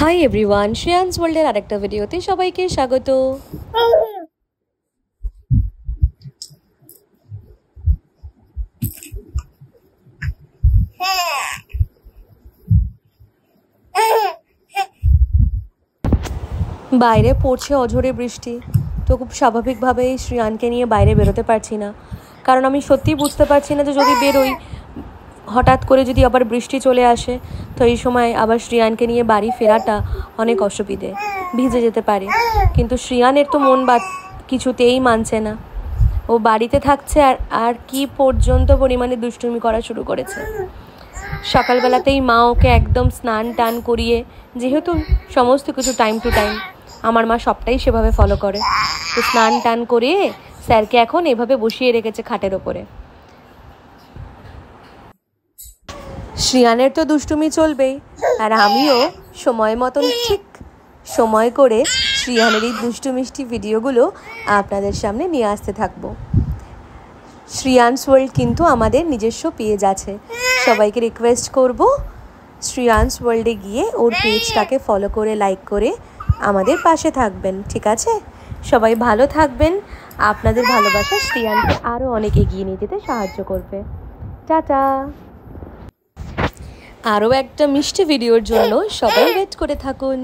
Hi everyone, শ্রেয়ান্স ওয়ার্ল্ডের আরেকটা ভিডিওতে সবাইকে স্বাগত। বাইরে পড়ছে অঝোরে বৃষ্টি, তো খুব স্বাভাবিকভাবেই শ্রেয়ানকে নিয়ে বাইরে বেরোতে পারছি না, কারণ আমি সত্যিই বুঝতে পারছি না যে যদি বেরোই হঠাৎ করে যদি আবার বৃষ্টি চলে আসে, তো এই সময় আবার শ্রেয়ানকে নিয়ে বাড়ি ফেরাটা অনেক অসুবিধে, ভিজে যেতে পারে। কিন্তু শ্রেয়ানের তো মন কিছুতেই মানছে না, ও বাড়িতে থাকছে আর কি পর্যন্ত পরিমাণে দুষ্টুমি করা শুরু করেছে। সকালবেলাতেই মা ওকে একদম স্নান টান করিয়ে, যেহেতু সমস্ত কিছু টাইম টু টাইম আমার মা সবটাই সেভাবে ফলো করে, তো স্নান টান করিয়ে স্যারকে এখন এভাবে বসিয়ে রেখেছে খাটের ওপরে। শ্রেয়ানের তো দুষ্টুমি চলবেই, আর আমিও সময় মতন ঠিক সময় করে শ্রেয়ানের এই দুষ্টু মিষ্টি ভিডিওগুলো আপনাদের সামনে নিয়ে আসতে থাকবো। শ্রেয়ান্স ওয়ার্ল্ড কিন্তু আমাদের নিজস্ব পেজ আছে, সবাইকে রিকোয়েস্ট করব শ্রেয়ান্স ওয়ার্ল্ডে গিয়ে ওর পেজটাকে ফলো করে লাইক করে আমাদের পাশে থাকবেন, ঠিক আছে? সবাই ভালো থাকবেন, আপনাদের ভালোবাসা শ্রেয়ানকে আরও অনেক এগিয়ে নিয়ে যেতে সাহায্য করবে। টাটা। আরও একটা মিষ্টি ভিডিওর জন্য সবাই ওয়েট করে থাকুন।